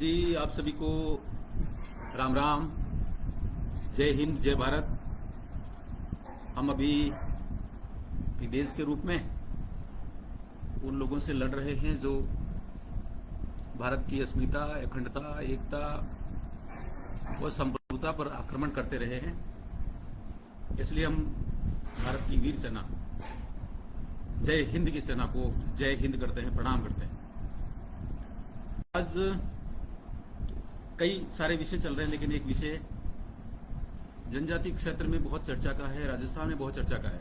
जी, आप सभी को राम राम, जय हिंद, जय भारत। हम अभी विदेश के रूप में उन लोगों से लड़ रहे हैं जो भारत की अस्मिता, अखंडता, एकता और संप्रभुता पर आक्रमण करते रहे हैं। इसलिए हम भारत की वीर सेना जय हिंद की सेना को जय हिंद करते हैं, प्रणाम करते हैं। आज कई सारे विषय चल रहे हैं, लेकिन एक विषय जनजाति क्षेत्र में बहुत चर्चा का है, राजस्थान में बहुत चर्चा का है।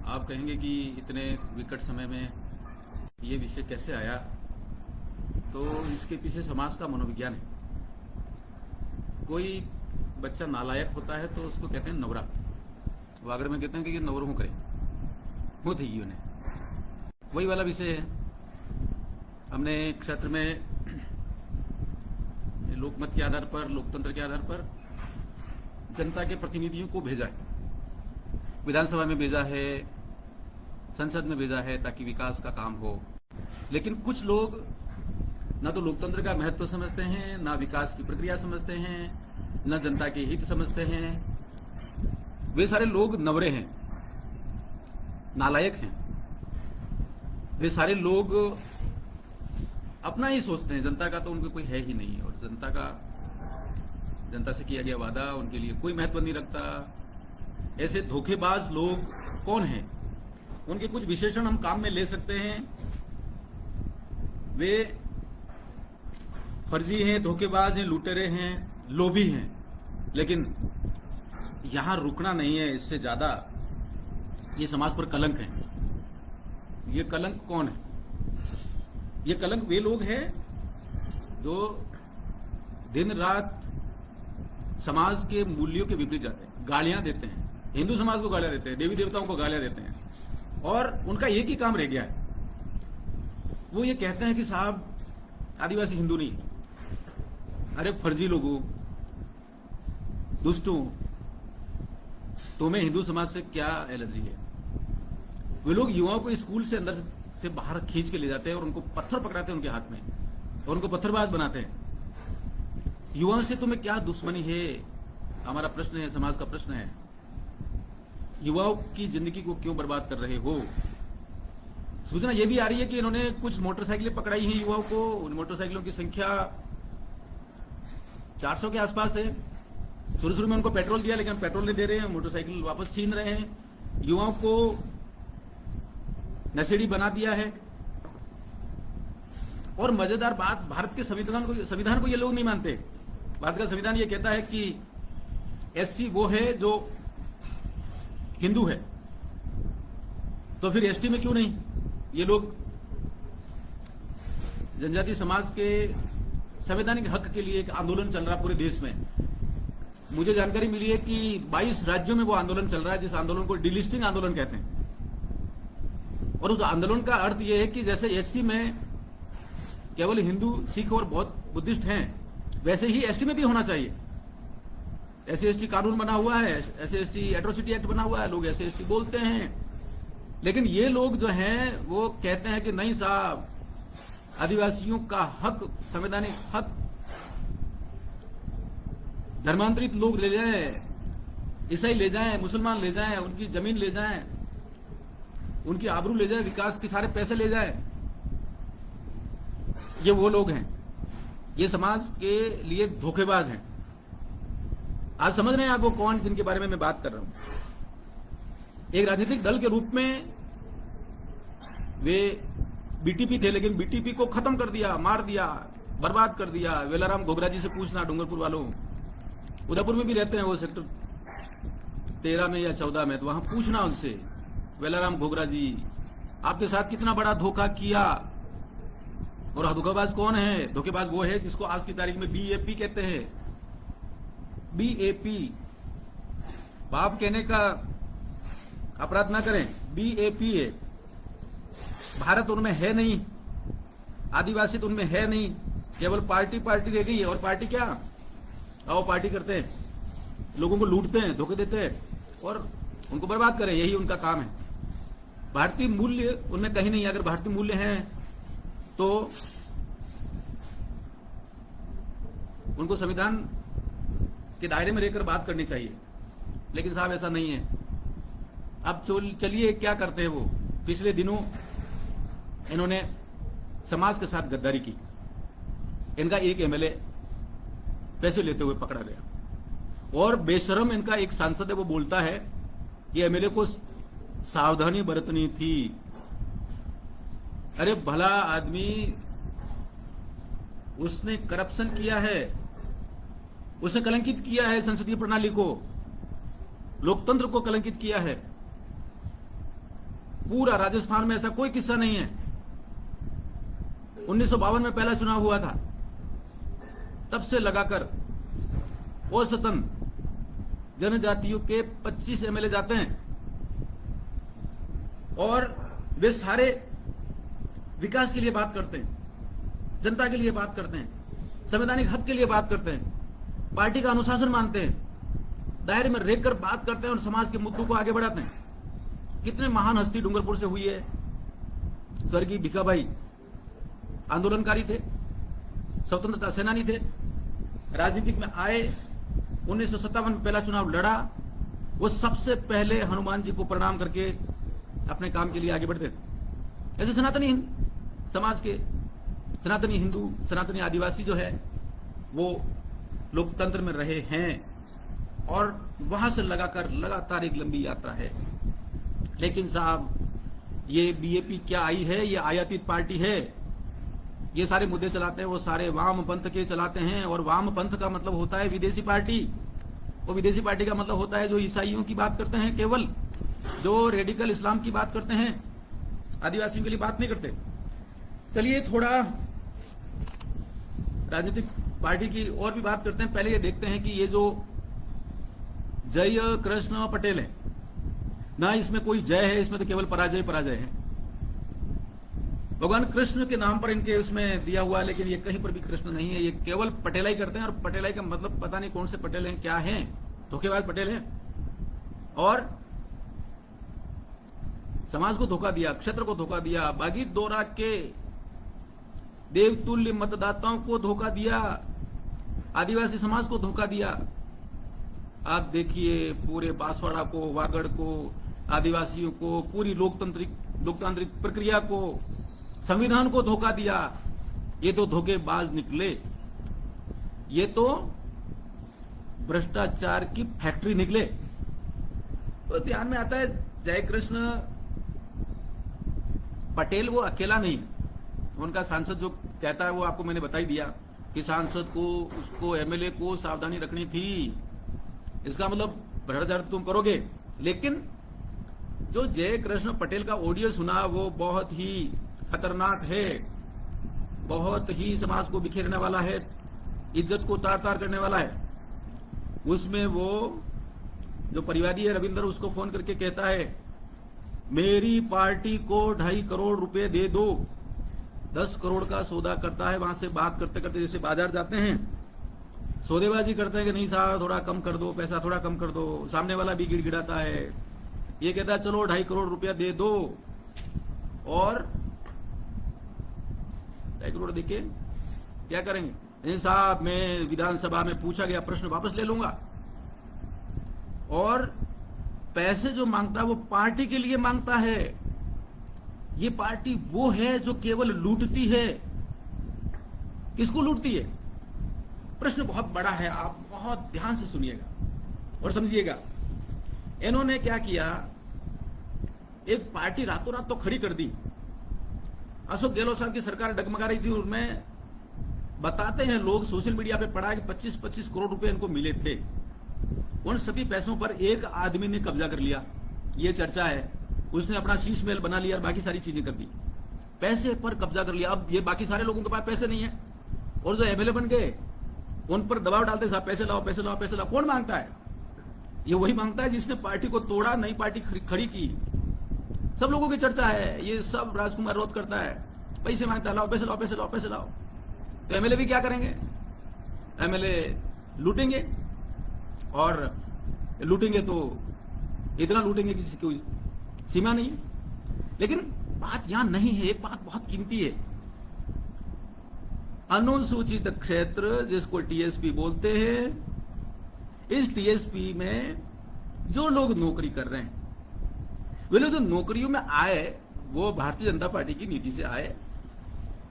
आप कहेंगे कि इतने विकट समय में ये विषय कैसे आया, तो इसके पीछे समाज का मनोविज्ञान है। कोई बच्चा नालायक होता है तो उसको कहते हैं नवरा। वागड़ में कहते हैं कि ये नवरों करे वो थी उन्हें, वही वाला विषय है। हमने क्षेत्र में लोकमत के आधार पर, लोकतंत्र के आधार पर जनता के प्रतिनिधियों को भेजा है, विधानसभा में भेजा है, संसद में भेजा है, ताकि विकास का काम हो। लेकिन कुछ लोग ना तो लोकतंत्र का महत्व समझते हैं, ना विकास की प्रक्रिया समझते हैं, ना जनता के हित समझते हैं। वे सारे लोग नवरे हैं, नालायक हैं। वे सारे लोग अपना ही सोचते हैं, जनता का तो उनको कोई है ही नहीं, और जनता से किया गया वादा उनके लिए कोई महत्व नहीं रखता। ऐसे धोखेबाज लोग कौन हैं? उनके कुछ विशेषण हम काम में ले सकते हैं। वे फर्जी हैं, धोखेबाज हैं, लुटेरे हैं, लोभी हैं। लेकिन यहां रुकना नहीं है, इससे ज्यादा ये समाज पर कलंक है। ये कलंक कौन है? ये कलंक वे लोग हैं जो दिन रात समाज के मूल्यों के विपरीत जाते हैं, गालियां देते हैं, हिंदू समाज को गालियां देते हैं, देवी देवताओं को गालियां देते हैं, और उनका एक ही काम रह गया है। वो ये कहते हैं कि साहब आदिवासी हिंदू नहीं। अरे फर्जी लोगों, दुष्टों, तुम्हें हिंदू समाज से क्या एलर्जी है? वे लोग युवाओं को स्कूल से अंदर से बाहर खींच के ले जाते हैं और उनको पत्थर पकड़ाते हैं उनके हाथ में, और उनको पत्थरबाज बनाते हैं। युवाओं से तुम्हें क्या दुश्मनी है? हमारा प्रश्न है, समाज का प्रश्न है। युवाओं की जिंदगी को क्यों बर्बाद कर रहे हो? सूचना यह भी आ रही है कि इन्होंने कुछ मोटरसाइकिलें पकड़ाई हैं युवाओं को। उन मोटरसाइकिलों की संख्या 400 के आसपास है। शुरू में उनको पेट्रोल दिया, लेकिन पेट्रोल नहीं दे रहे हैं, मोटरसाइकिल वापस छीन रहे हैं। युवाओं को नशेड़ी बना दिया है। और मजेदार बात, भारत के संविधान को ये लोग नहीं मानते। भारत का संविधान ये कहता है कि एससी वो है जो हिंदू है, तो फिर एसटी में क्यों नहीं? ये लोग जनजाति समाज के संवैधानिक हक के लिए एक आंदोलन चल रहा पूरे देश में। मुझे जानकारी मिली है कि 22 राज्यों में वो आंदोलन चल रहा है, जिस आंदोलन को डिलिस्टिंग आंदोलन कहते हैं। और उस आंदोलन का अर्थ यह है कि जैसे एससी में केवल हिंदू, सिख और बौद्ध, बुद्धिस्ट हैं, वैसे ही एसटी में भी होना चाहिए। एससी एसटी कानून बना हुआ है, एससी एसटी एट्रोसिटी एक्ट बना हुआ है, लोग एससी एसटी बोलते हैं। लेकिन ये लोग जो हैं वो कहते हैं कि नहीं साहब, आदिवासियों का हक, संवैधानिक हक धर्मांतरित लोग ले जाएं, ईसाई ले जाएं, मुसलमान ले जाएं, उनकी जमीन ले जाएं, उनकी आबरू ले जाएं, विकास के सारे पैसे ले जाएं। ये वो लोग हैं, ये समाज के लिए धोखेबाज हैं। आज समझ रहे हैं आप वो कौन, जिनके बारे में मैं बात कर रहा हूं। एक राजनीतिक दल के रूप में वे बीटीपी थे, लेकिन बीटीपी को खत्म कर दिया, मार दिया, बर्बाद कर दिया। वेलाराम घोगरा जी से पूछना, डूंगरपुर वालों, उदयपुर में भी रहते हैं वो, सेक्टर 13 में या 14 में, तो वहां पूछना उनसे, वेलाराम घोगरा जी आपके साथ कितना बड़ा धोखा किया। और धोखेबाज कौन है? धोखेबाज वो है जिसको आज की तारीख में बीएपी कहते हैं। बीएपी, बाप कहने का अपराध ना करें, बीएपी है। भारत उनमें है नहीं, आदिवासी तो उनमें है नहीं, केवल पार्टी रह गई है। और पार्टी क्या? आओ पार्टी करते हैं, लोगों को लूटते हैं, धोखे देते हैं और उनको बर्बाद करें, यही उनका काम है। भारतीय मूल्य उनमें कहीं नहीं है। अगर भारतीय मूल्य हैं तो उनको संविधान के दायरे में रहकर बात करनी चाहिए, लेकिन साहब ऐसा नहीं है। अब चलिए क्या करते हैं वो। पिछले दिनों इन्होंने समाज के साथ गद्दारी की। इनका एक एमएलए पैसे लेते हुए पकड़ा गया और बेशरम इनका एक सांसद है, वो बोलता है कि एमएलए को सावधानी बरतनी थी। अरे भला आदमी, उसने करप्शन किया है, उसने कलंकित किया है संसदीय प्रणाली को, लोकतंत्र को कलंकित किया है। पूरा राजस्थान में ऐसा कोई किस्सा नहीं है। 1952 में पहला चुनाव हुआ था, तब से लगाकर औसतन जनजातियों के 25 एमएलए जाते हैं और वे सारे विकास के लिए बात करते हैं, जनता के लिए बात करते हैं, संवैधानिक हक के लिए बात करते हैं, पार्टी का अनुशासन मानते हैं, दायरे में रहकर बात करते हैं और समाज के मुद्दों को आगे बढ़ाते हैं। कितने महान हस्ती डूंगरपुर से हुई है। स्वर्गीय भिखाभाई आंदोलनकारी थे, स्वतंत्रता सेनानी थे, राजनीतिक में आए, 1957 में पहला चुनाव लड़ा। वो सबसे पहले हनुमान जी को प्रणाम करके अपने काम के लिए आगे बढ़ते थे। ऐसे सनातनी समाज के सनातनी हिंदू, सनातनी आदिवासी जो है वो लोकतंत्र में रहे हैं और वहां से लगातार एक लंबी यात्रा है। लेकिन साहब, ये बीएपी क्या आई है? ये आयातित पार्टी है। ये सारे मुद्दे चलाते हैं वो सारे वाम पंथ के चलाते हैं, और वाम पंथ का मतलब होता है विदेशी पार्टी। वो विदेशी पार्टी का मतलब होता है जो ईसाइयों की बात करते हैं, केवल जो रेडिकल इस्लाम की बात करते हैं, आदिवासियों के लिए बात नहीं करते। चलिए थोड़ा राजनीतिक पार्टी की और भी बात करते हैं। पहले ये देखते हैं कि ये जो जय कृष्ण पटेल है ना, इसमें कोई जय है, इसमें तो केवल पराजय है। भगवान कृष्ण के नाम पर इनके उसमें दिया हुआ है, लेकिन ये कहीं पर भी कृष्ण नहीं है। ये केवल पटेलाई करते हैं, और पटेलाई का मतलब पता नहीं कौन से पटेल हैं, क्या हैं, धोखेबाज पटेल हैं। और समाज को धोखा दिया, क्षेत्र को धोखा दिया, बागीत दोरा के देवतुल्य मतदाताओं को धोखा दिया, आदिवासी समाज को धोखा दिया। आप देखिए पूरे बांसवाड़ा को, वागड़ को, आदिवासियों को, पूरी लोकतांत्रिक प्रक्रिया को, संविधान को धोखा दिया। ये तो धोखेबाज निकले, ये तो भ्रष्टाचार की फैक्ट्री निकले। तो ध्यान में आता है जयकृष्ण पटेल वो अकेला नहीं है। उनका सांसद जो कहता है वो आपको मैंने बता ही दिया कि सांसद को, उसको, एमएलए को सावधानी रखनी थी। इसका मतलब भ्रष्टाचार तुम करोगे। लेकिन जो जयकृष्ण पटेल का ऑडियो सुना वो बहुत ही खतरनाक है, बहुत ही समाज को बिखेरने वाला है, इज्जत को तार तार करने वाला है। उसमें वो जो परिवादी है रविंदर, उसको फोन करके कहता है मेरी पार्टी को 2.5 करोड़ रुपए दे दो। 10 करोड़ का सौदा करता है। वहां से बात करते करते जैसे बाजार जाते हैं, सौदेबाजी करते हैं कि नहीं साहब थोड़ा कम कर दो, पैसा थोड़ा कम कर दो। सामने वाला भी गिड़गिड़ाता है, ये कहता है चलो 2.5 करोड़ रुपया दे दो, और 2.5 करोड़ देके क्या करेंगे? नहीं साहब मैं विधानसभा में पूछा गया प्रश्न वापस ले लूंगा। और पैसे जो मांगता है वो पार्टी के लिए मांगता है। ये पार्टी वो है जो केवल लूटती है। किसको लूटती है? प्रश्न बहुत बड़ा है, आप बहुत ध्यान से सुनिएगा और समझिएगा। इन्होंने क्या किया, एक पार्टी रातों रात तो खड़ी कर दी। अशोक गहलोत साहब की सरकार डगमगा रही थी, उनमें बताते हैं लोग, सोशल मीडिया पे पढ़ा कि 25-25 करोड़ रुपए इनको मिले थे। उन सभी पैसों पर एक आदमी ने कब्जा कर लिया, ये चर्चा है। उसने अपना शीश महल बना लिया और बाकी सारी चीजें कर दी, पैसे पर कब्जा कर लिया। अब ये बाकी सारे लोगों के पास पैसे नहीं है, और जो एमएलए बन गए उन पर दबाव डालते, साहब पैसे लाओ, पैसे लाओ, पैसे लाओ। कौन मांगता है? ये वही मांगता है जिसने पार्टी को तोड़ा, नई पार्टी खड़ी की। सब लोगों की चर्चा है, ये सब राजकुमार रोध करता है, पैसे मांगता है, लाओ पैसे लाओ, पैसे लाओ, पैसे लाओ। तो एमएलए भी क्या करेंगे? एमएलए लूटेंगे, और लूटेंगे तो इतना लूटेंगे कि किसी कोई सीमा नहीं। लेकिन बात यहां नहीं है, एक बात बहुत कीमती है। अनुसूचित क्षेत्र जिसको टीएसपी बोलते हैं, इस टीएसपी में जो लोग नौकरी कर रहे हैं, वे लोग जो नौकरियों में आए वो भारतीय जनता पार्टी की नीति से आए।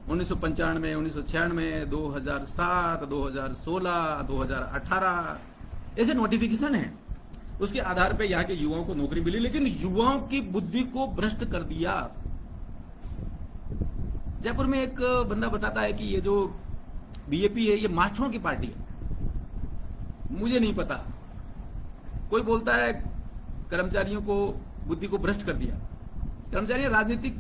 1995, 1996, 2007, 2016, 2018 ऐसे नोटिफिकेशन है। उसके आधार पे यहाँ के युवाओं को नौकरी मिली, लेकिन युवाओं की बुद्धि को भ्रष्ट कर दिया। जयपुर में एक बंदा बताता है कि ये जो बीएपी है ये मास्टरों की पार्टी है। मुझे नहीं पता। कोई बोलता है कर्मचारियों को बुद्धि को भ्रष्ट कर दिया। कर्मचारी राजनीतिक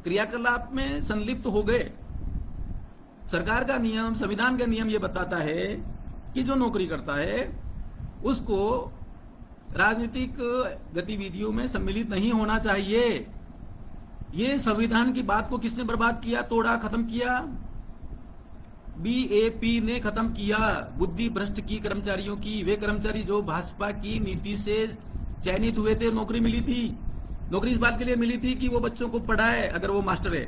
क्रियाकलाप में संलिप्त हो गए। सरकार का नियम, संविधान का नियम यह बताता है कि जो नौकरी करता है उसको राजनीतिक गतिविधियों में सम्मिलित नहीं होना चाहिए। ये संविधान की बात को किसने बर्बाद किया, तोड़ा, खत्म किया? बीएपी ने खत्म किया। बुद्धि भ्रष्ट की कर्मचारियों की। वे कर्मचारी जो भाजपा की नीति से चयनित हुए थे, नौकरी मिली थी। नौकरी इस बात के लिए मिली थी कि वो बच्चों को पढ़ाए, अगर वो मास्टर है।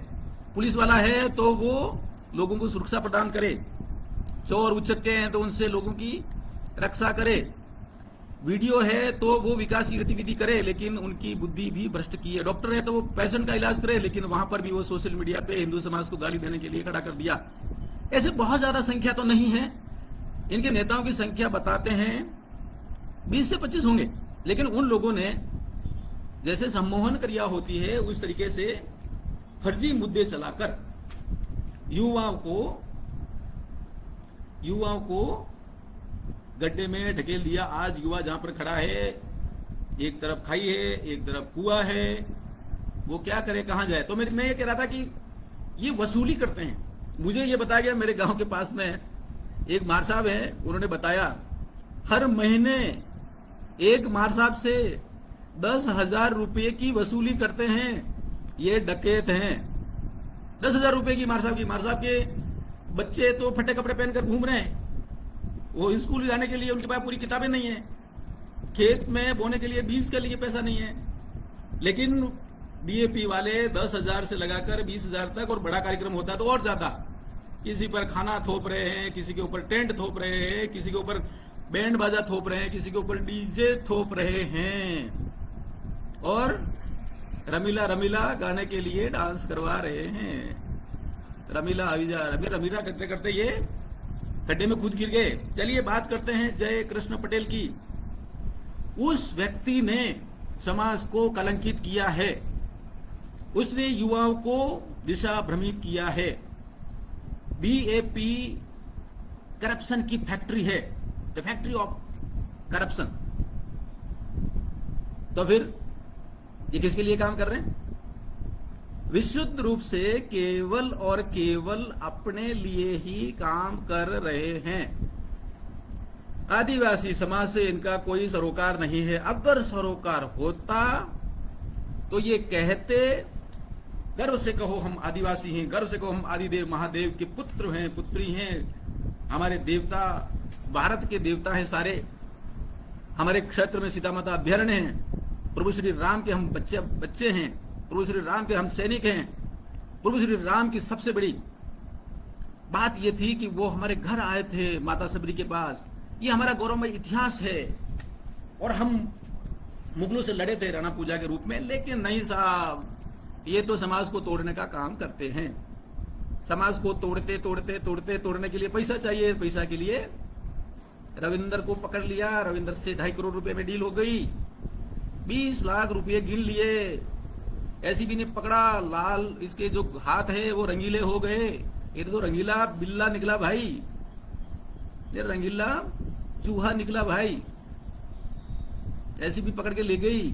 पुलिस वाला है तो वो लोगों को सुरक्षा प्रदान करे। चोर उचक्के हैं तो उनसे लोगों की रक्षा करे। वीडियो है तो वो विकास की गतिविधि करे, लेकिन उनकी बुद्धि भी भ्रष्ट की है। डॉक्टर है तो वो पेशेंट का इलाज करे, लेकिन वहां पर भी वो सोशल मीडिया पे हिंदू समाज को गाली देने के लिए खड़ा कर दिया। ऐसे बहुत ज्यादा संख्या तो नहीं है। इनके नेताओं की संख्या बताते हैं 20 से 25 होंगे, लेकिन उन लोगों ने जैसे सम्मोहन क्रिया होती है उस तरीके से फर्जी मुद्दे चलाकर युवाओं को गड्ढे में ढकेल दिया। आज युवा जहां पर खड़ा है, एक तरफ खाई है, एक तरफ कुआं है, वो क्या करे, कहां जाए? तो मैं ये कह रहा था कि ये वसूली करते हैं। मुझे ये बताया गया, मेरे गांव के पास में एक मार साहब है, उन्होंने बताया हर महीने एक मार साहब से 10,000 रुपये की वसूली करते हैं। ये डकैत हैं। 10,000 रुपये की मार साहब के बच्चे तो फटे कपड़े पहनकर घूम रहे हैं। वो स्कूल जाने के लिए उनके पास पूरी किताबें नहीं है, खेत में बोने के लिए बीज के लिए पैसा नहीं है, लेकिन बीएपी वाले 10,000 से लगाकर 20,000 तक, और बड़ा कार्यक्रम होता है तो और ज्यादा। किसी पर खाना थोप रहे हैं, किसी के ऊपर टेंट थोप रहे हैं, किसी के ऊपर बैंड बाजा थोप रहे हैं, किसी के ऊपर डीजे थोप रहे हैं, और रमीला रमीला गाने के लिए डांस करवा रहे हैं। रमीला अविजा रमीला करते करते ये गड्ढे में खुद गिर गए। चलिए बात करते हैं जय कृष्ण पटेल की। उस व्यक्ति ने समाज को कलंकित किया है, उसने युवाओं को दिशा भ्रमित किया है। बीएपी करप्शन की फैक्ट्री है, द फैक्ट्री ऑफ करप्शन। तो फिर ये किसके लिए काम कर रहे हैं? विशुद्ध रूप से केवल और केवल अपने लिए ही काम कर रहे हैं। आदिवासी समाज से इनका कोई सरोकार नहीं है। अगर सरोकार होता तो ये कहते, गर्व से कहो हम आदिवासी हैं, गर्व से कहो हम आदिदेव महादेव के पुत्र हैं, पुत्री हैं, हमारे देवता भारत के देवता हैं सारे, हमारे क्षेत्र में सीता माता अभ्यारण्य हैं, प्रभु श्री राम के हम बच्चे हैं, प्रभु श्री राम के हम सैनिक हैं। प्रभु श्री राम की सबसे बड़ी बात यह थी कि वो हमारे घर आए थे माता सबरी के पास। ये हमारा गौरवमय इतिहास है, और हम मुगलों से लड़े थे राणा पूजा के रूप में। लेकिन नहीं साहब, ये तो समाज को तोड़ने का काम करते हैं। समाज को तोड़ने के लिए पैसा चाहिए। पैसा के लिए रविंदर को पकड़ लिया, रविंदर से 2.5 करोड़ रुपए में डील हो गई, 20 लाख रुपए गिन लिए। ऐसी भी ने पकड़ा, लाल इसके जो हाथ है वो रंगीले हो गए। ये तो रंगीला बिल्ला निकला भाई, ये रंगीला चूहा निकला भाई। ऐसी भी पकड़ के ले गई,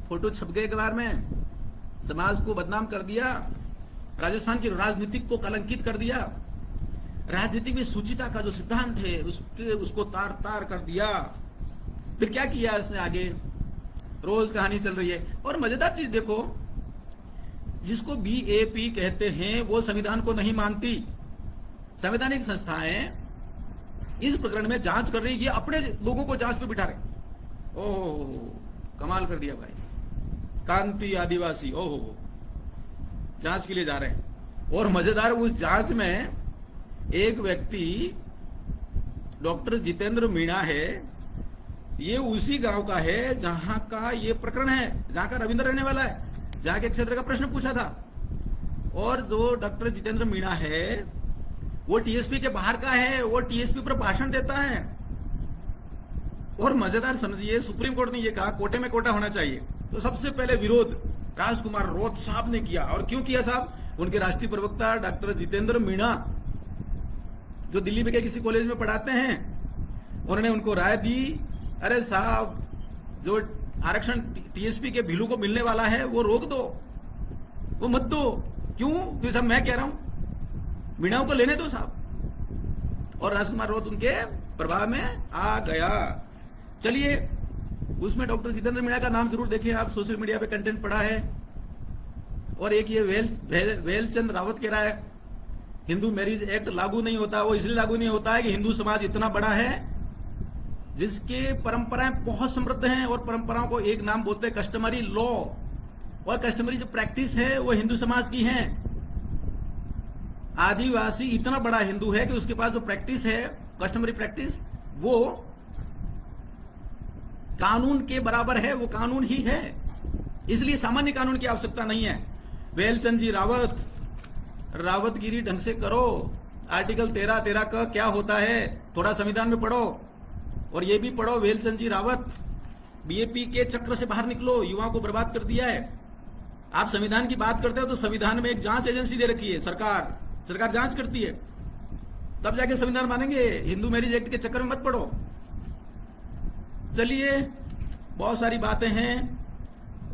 फोटो छप गए अखबार में, समाज को बदनाम कर दिया, राजस्थान की राजनीतिक को कलंकित कर दिया। राजनीति में सुचिता का जो सिद्धांत है उसको तार तार कर दिया। फिर क्या किया इसने आगे? रोज कहानी चल रही है। और मजेदार चीज देखो, जिसको बीएपी कहते हैं वो संविधान को नहीं मानती। संवैधानिक संस्थाएं इस प्रकरण में जांच कर रही, ये अपने लोगों को जांच पे बिठा रहे। ओह, कमाल कर दिया भाई। कांति आदिवासी, ओहो, जांच के लिए जा रहे हैं। और मजेदार, उस जांच में एक व्यक्ति डॉक्टर जितेंद्र मीणा है, ये उसी गांव का है जहां का ये प्रकरण है, जहां का रविंद्र रहने वाला है, जहां के क्षेत्र का प्रश्न पूछा था। और जो डॉक्टर जितेंद्र मीणा है वो टीएसपी के बाहर का है, वो टीएसपी पर भाषण देता है। और मजेदार समझिए, सुप्रीम कोर्ट ने ये कहा कोटे में कोटा होना चाहिए, तो सबसे पहले विरोध राजकुमार रोत साहब ने किया। और क्यों किया साहब? उनके राष्ट्रीय प्रवक्ता डॉक्टर जितेंद्र मीणा, जो दिल्ली में के किसी कॉलेज में पढ़ाते हैं, उन्होंने उनको राय दी, अरे साहब जो आरक्षण टीएसपी के भीलू को मिलने वाला है वो रोक दो, वो मत दो। क्यों? क्योंकि साहब मैं कह रहा हूं मीणाओं को लेने दो साहब। और राजकुमार रोत उनके प्रभाव में आ गया। चलिए, उसमें डॉक्टर जितेंद्र मीणा का नाम जरूर देखें आप, सोशल मीडिया पे कंटेंट पड़ा है। और एक ये वेलचंद रावत कह रहा है हिंदू मैरिज एक्ट लागू नहीं होता। वो इसलिए लागू नहीं होता है कि हिंदू समाज इतना बड़ा है जिसके परंपराएं बहुत समृद्ध हैं, और परंपराओं को एक नाम बोलते हैं कस्टमरी लॉ, और कस्टमरी जो प्रैक्टिस है वो हिंदू समाज की है। आदिवासी इतना बड़ा हिंदू है कि उसके पास जो प्रैक्टिस है, कस्टमरी प्रैक्टिस, वो कानून के बराबर है, वो कानून ही है। इसलिए सामान्य कानून की आवश्यकता नहीं है। वेलचंद जी रावत, रावतगिरी ढंग से करो। आर्टिकल 13 का क्या होता है थोड़ा संविधान में पढ़ो, और ये भी पढ़ो वेलचंद जी रावत, बीएपी के चक्र से बाहर निकलो, युवाओं को बर्बाद कर दिया है। आप संविधान की बात करते हो तो संविधान में एक जांच एजेंसी दे रखी है, सरकार जांच करती है, तब जाके संविधान मानेंगे। हिंदू मैरिज एक्ट के चक्कर में मत पड़ो। चलिए, बहुत सारी बातें हैं।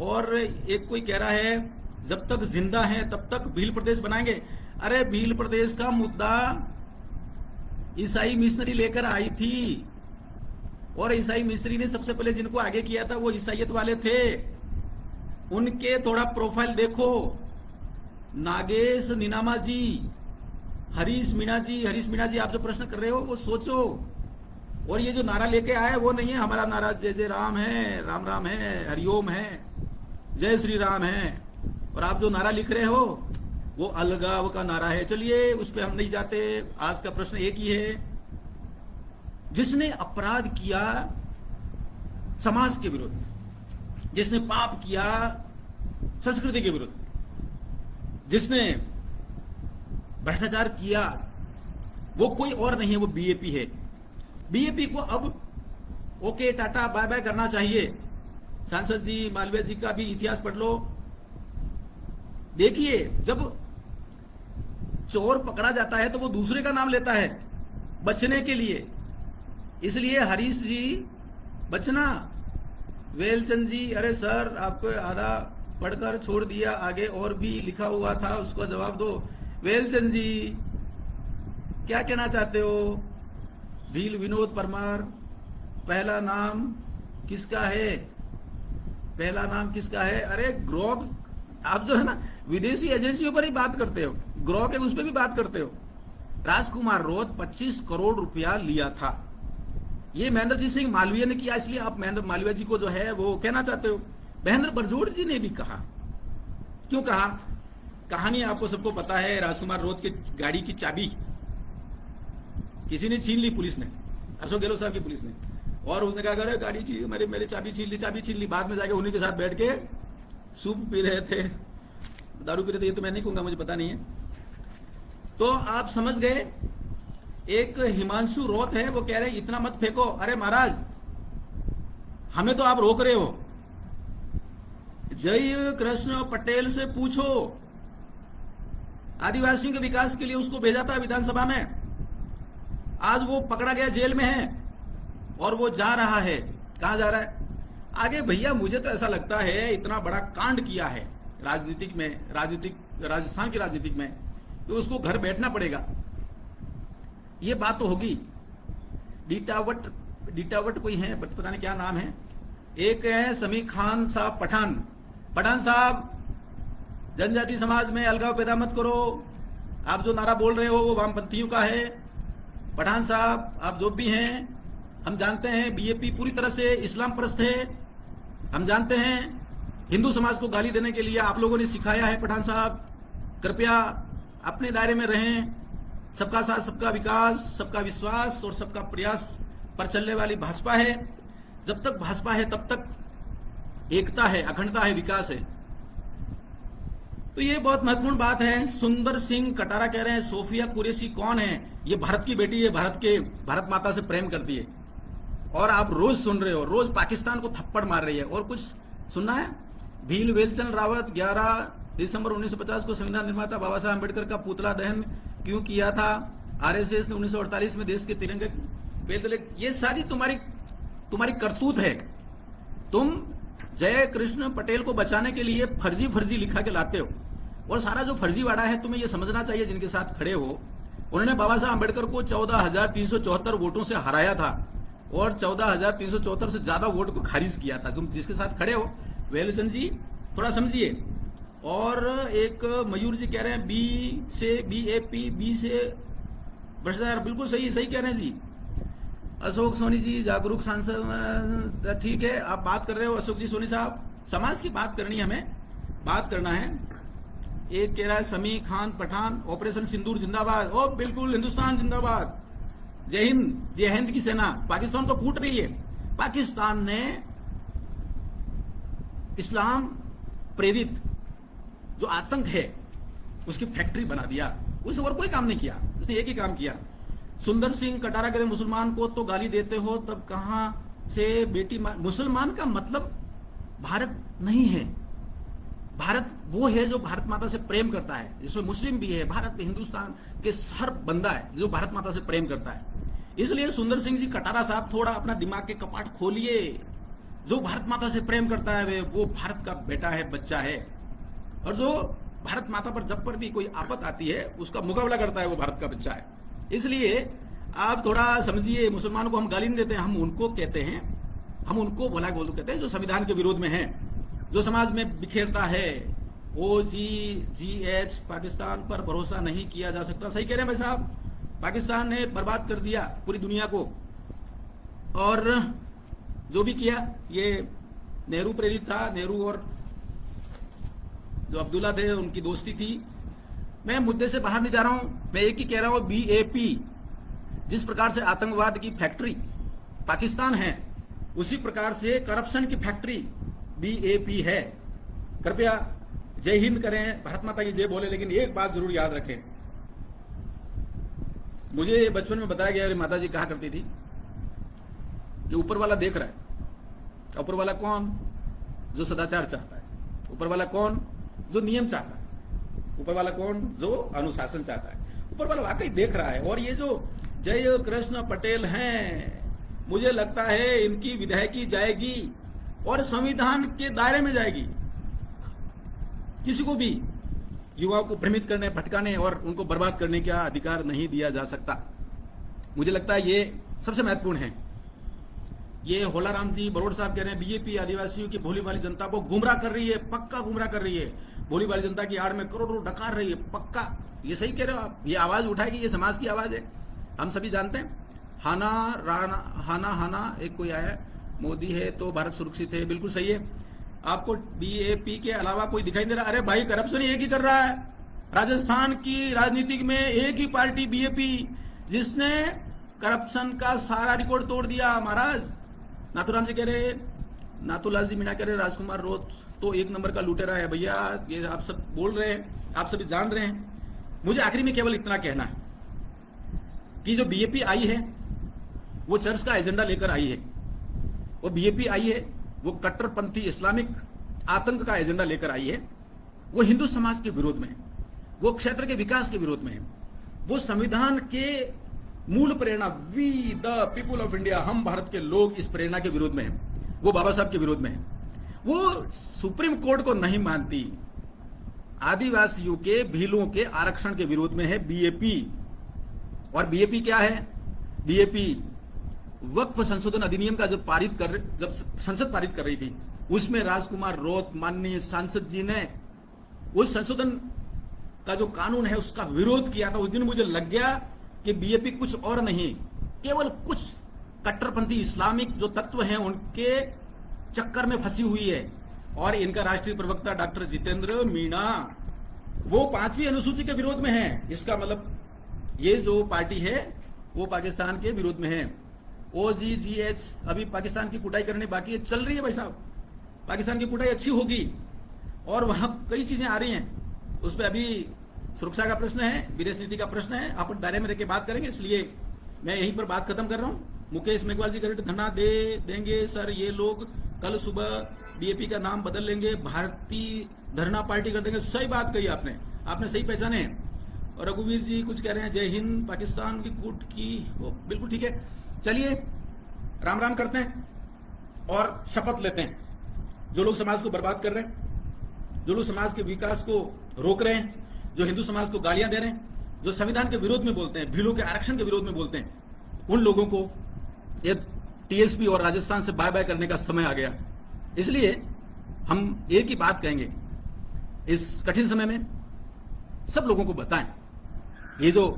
और एक कोई कह रहा है जब तक जिंदा हैं तब तक भील प्रदेश बनाएंगे। अरे भील प्रदेश का मुद्दा ईसाई मिशनरी लेकर आई थी, और ईसाई मिशनरी ने सबसे पहले जिनको आगे किया था वो ईसाइयत वाले थे। उनके थोड़ा प्रोफाइल देखो, नागेश नीनामा जी, हरीश मीणा जी, आप जो प्रश्न कर रहे हो वो सोचो। और ये जो नारा लेके आए वो नहीं है हमारा नारा जय जय राम है, राम राम है, हरिओम है, जय श्री राम है। और आप जो नारा लिख रहे हो वो अलगाव का नारा है। चलिए, उस पर हम नहीं जाते। आज का प्रश्न एक ही है, जिसने अपराध किया समाज के विरुद्ध, जिसने पाप किया संस्कृति के विरुद्ध, जिसने भ्रष्टाचार किया, वो कोई और नहीं है, वो बीएपी है। बीएपी को अब ओके टाटा बाय बाय करना चाहिए। सांसद जी, मालवीय जी का भी इतिहास पढ़ लो। देखिए, जब चोर पकड़ा जाता है तो वो दूसरे का नाम लेता है बचने के लिए। इसलिए हरीश जी बचना, वेलचंद जी, अरे सर आपको आधा पढ़कर छोड़ दिया, आगे और भी लिखा हुआ था, उसको जवाब दो। वेलचंद जी क्या कहना चाहते हो? भील विनोद परमार, पहला नाम किसका है? पहला नाम किसका है? अरे ग्रोक, आप जो है ना विदेशी एजेंसियों पर ही बात करते हो, ग्रोक है उस पर भी बात करते हो। राजकुमार रोत 25 करोड़ रुपया लिया था। ये महेंद्रजीत सिंह मालवीय ने किया, इसलिए आप महेंद्र मालवीय जी को जो है वो कहना चाहते हो। महेंद्र बरजोड़ जी ने भी कहा। क्यों कहा? कहानी आपको सबको पता है। राजकुमार रोत के गाड़ी की चाबी किसी ने छीन ली, पुलिस ने, अशोक गहलोत साहब की पुलिस ने, और उसने कहा अरे गाड़ी छीन, मेरे चाबी छीन ली। बाद में जाके उन्हीं के साथ बैठ के सूप पी रहे थे, दारू पी रहे थे, ये तो मैं नहीं कहूंगा, मुझे पता नहीं है। तो आप समझ गए। एक हिमांशु रोत है, वो कह रहे हैं इतना मत फेंको। अरे महाराज, हमें तो आप रोक रहे हो। जय कृष्ण पटेल से पूछो, आदिवासियों के विकास के लिए उसको भेजा था विधानसभा में। आज वो पकड़ा गया, जेल में है, और वो जा रहा है। कहां जा रहा है? आगे। भैया मुझे तो ऐसा लगता है इतना बड़ा कांड किया है राजस्थान की राजनीतिक में, कि उसको घर बैठना पड़ेगा। ये बात तो होगी। डीटावट कोई है, पता नहीं क्या नाम है। एक है समीर खान साहब पठान साहब, जनजाति समाज में अलगाव पैदा मत करो। आप जो नारा बोल रहे हो वो वामपंथियों का है। पठान साहब, आप जो भी हैं, हम जानते हैं बीएपी पूरी तरह से इस्लाम परस्त है। हम जानते हैं हिंदू समाज को गाली देने के लिए आप लोगों ने सिखाया है। पठान साहब, कृपया अपने दायरे में रहें। सबका साथ, सबका विकास, सबका विश्वास और सबका प्रयास पर चलने वाली भाजपा है। जब तक भाजपा है तब तक एकता है, अखंडता है, विकास है। तो ये बहुत महत्वपूर्ण बात है। सुंदर सिंह कटारा कह रहे हैं सोफिया कुरैशी कौन है? ये भारत की बेटी है, भारत माता से प्रेम करती है, और आप रोज सुन रहे हो, रोज पाकिस्तान को थप्पड़ मार रही है। और कुछ सुनना है? भील वेलचंद रावत 11 दिसंबर 1950 को संविधान निर्माता बाबा साहब अम्बेडकर का पुतला दहन क्यों किया था? आरएसएस ने 1948 में देश के तिरंगे पे, ये सारी तुम्हारी करतूत है। तुम जय कृष्ण पटेल को बचाने के लिए फर्जी लिखा के लाते हो, और सारा जो फर्जीवाड़ा है तुम्हें ये समझना चाहिए जिनके साथ खड़े हो। उन्होंने बाबा साहब अम्बेडकर को 14,374 वोटों से हराया था और 14,374 से ज्यादा वोट को खारिज किया था। तुम जिसके साथ खड़े हो, वेलचंद जी थोड़ा समझिए। और एक मयूर जी कह रहे हैं बी से BAP, बी से भ्रष्टाचार। बिल्कुल सही कह रहे हैं जी। अशोक सोनी जी जागरूक सांसद, ठीक है, आप बात कर रहे हो अशोक जी सोनी साहब। समाज की बात करनी है, हमें बात करना है। एक कह रहा है समी खान पठान ऑपरेशन सिंदूर जिंदाबाद। ओ बिल्कुल, हिंदुस्तान जिंदाबाद, जय हिंद, जय हिंद की सेना पाकिस्तान को कूट रही है। पाकिस्तान ने इस्लाम प्रेरित जो आतंक है उसकी फैक्ट्री बना दिया। उसने और कोई काम नहीं किया, उसने एक ही काम किया। सुंदर सिंह कटारा कह रहे मुसलमान को तो गाली देते हो, तब कहां से बेटी मुसलमान का मतलब भारत नहीं है। भारत वो है जो भारत माता से प्रेम करता है, जिसमें मुस्लिम भी है। भारत हिंदुस्तान के हर बंदा है जो भारत माता से प्रेम करता है। इसलिए सुंदर सिंह जी कटारा साहब थोड़ा अपना दिमाग के कपाट खोलिए। जो भारत माता से प्रेम करता है वो भारत का बेटा है, बच्चा है, और जो भारत माता पर जब पर भी कोई आपत आती है उसका मुकाबला करता है वो भारत का बच्चा है। इसलिए आप थोड़ा समझिए, मुसलमानों को हम गाली नहीं देते हैं, हम उनको कहते हैं, हम उनको भला बोल कहते हैं जो संविधान के विरोध में है, जो समाज में बिखेरता है। OGGH पाकिस्तान पर भरोसा नहीं किया जा सकता। सही कह रहे हैं भाई साहब, पाकिस्तान ने बर्बाद कर दिया पूरी दुनिया को, और जो भी किया ये नेहरू प्रेरित था। नेहरू और जो अब्दुल्ला थे उनकी दोस्ती थी। मैं मुद्दे से बाहर नहीं जा रहा हूं, मैं एक ही कह रहा हूं, BAP जिस प्रकार से आतंकवाद की फैक्ट्री पाकिस्तान है, उसी प्रकार से करप्शन की फैक्ट्री BAP है। कृपया जय हिंद करें, भारत माता की जय बोले, लेकिन एक बात जरूर याद रखें। मुझे बचपन में बताया गया, माता जी कहा करती थी कि ऊपर वाला देख रहा है। ऊपर वाला कौन? जो सदाचार चाहता है। ऊपर वाला कौन? जो नियम चाहता है। ऊपर वाला कौन? जो अनुशासन चाहता है। ऊपर वाला वाकई देख रहा है। और ये जो जय कृष्ण पटेल हैं, मुझे लगता है इनकी विधायकी जाएगी और संविधान के दायरे में जाएगी। किसी को भी युवाओं को भ्रमित करने, भटकाने और उनको बर्बाद करने का अधिकार नहीं दिया जा सकता। मुझे लगता है ये सबसे महत्वपूर्ण है। ये होलाराम जी बरोड़ साहब कह रहे हैं BJP आदिवासियों की भोली भाली जनता को गुमराह कर रही है, पक्का गुमराह कर रही है। भोली भाली जनता की आड़ में करोड़ों डकार रही है, पक्का। ये सही कह रहे हो आप। ये आवाज उठाएगी, ये समाज की आवाज है, हम सभी जानते हैं। हाना एक कोई आया, मोदी है तो भारत सुरक्षित है। बिल्कुल सही है। आपको BAP के अलावा कोई दिखाई दे रहा? अरे भाई, करप्शन एक ही कर रहा है। राजस्थान की राजनीति में एक ही पार्टी BAP, जिसने करप्शन का सारा रिकॉर्ड तोड़ दिया। महाराज नाथूराम जी कह रहे, नाथूलाल जी मीणा कह रहे राजकुमार रोत तो एक नंबर का लुटेरा है। भैया ये आप सब बोल रहे हैं, आप सभी जान रहे हैं। मुझे आखिरी में केवल इतना कहना है कि जो BAP आई है वो चर्च का एजेंडा लेकर आई है, और BAP आई है वो कट्टरपंथी इस्लामिक आतंक का एजेंडा लेकर आई है। वो हिंदू समाज के विरोध में है, वो क्षेत्र के विकास के विरोध में है, वो संविधान के मूल प्रेरणा we the people of India, हम भारत के लोग, इस प्रेरणा के विरोध में है, वो बाबा साहब के विरोध में है। वो सुप्रीम कोर्ट को नहीं मानती। आदिवासियों के, भीलों के आरक्षण के विरोध में है BAP। और BAP क्या है? BAP वक्फ संशोधन अधिनियम का जब संसद पारित कर रही थी, उसमें राजकुमार रोत माननीय सांसद जी ने उस संशोधन का जो कानून है उसका विरोध किया था। उस दिन मुझे लग गया कि BAP कुछ और नहीं, केवल कुछ कट्टरपंथी इस्लामिक जो तत्व हैं उनके चक्कर में फंसी हुई है। और इनका राष्ट्रीय प्रवक्ता डॉक्टर जितेंद्र मीणा वो 5वीं अनुसूची के विरोध में है। इसका मतलब ये जो पार्टी है वो पाकिस्तान के विरोध में है। OGGH अभी पाकिस्तान की कुटाई करने बाकी है, चल रही है भाई साहब। पाकिस्तान की कुटाई अच्छी होगी और वहां कई चीजें आ रही हैं। उस पर अभी सुरक्षा का प्रश्न है, विदेश नीति का प्रश्न है, आप दायरे में रह के बात करेंगे, इसलिए मैं यहीं पर बात खत्म कर रहा हूं। मुकेश मेघवाल जी करेक्ट धरना दे देंगे सर, ये लोग कल सुबह बीएपी का नाम बदल लेंगे, भारतीय धरना पार्टी कर देंगे। सही बात कही आपने सही पहचाने हैं। और रघुवीर जी कुछ कह रहे हैं जय हिंद, पाकिस्तान की कूट की, बिल्कुल ठीक है। चलिए राम राम करते हैं और शपथ लेते हैं। जो लोग समाज को बर्बाद कर रहे हैं, जो लोग समाज के विकास को रोक रहे हैं, जो हिंदू समाज को गालियां दे रहे हैं, जो संविधान के विरोध में बोलते हैं, भीलों के आरक्षण के विरोध में बोलते हैं, उन लोगों को ये टीएसपी और राजस्थान से बाय बाय करने का समय आ गया। इसलिए हम एक ही बात कहेंगे, इस कठिन समय में सब लोगों को बताएं, ये जो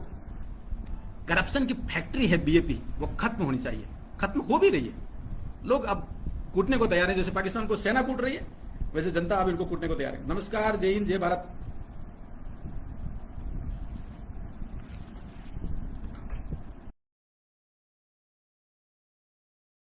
करप्शन की फैक्ट्री है बीएपी, वो खत्म होनी चाहिए। खत्म हो भी रही है, लोग अब कूटने को तैयार है। जैसे पाकिस्तान को सेना कूट रही है, वैसे जनता अब इनको कूटने को तैयार है। नमस्कार, जय हिंद, जय भारत।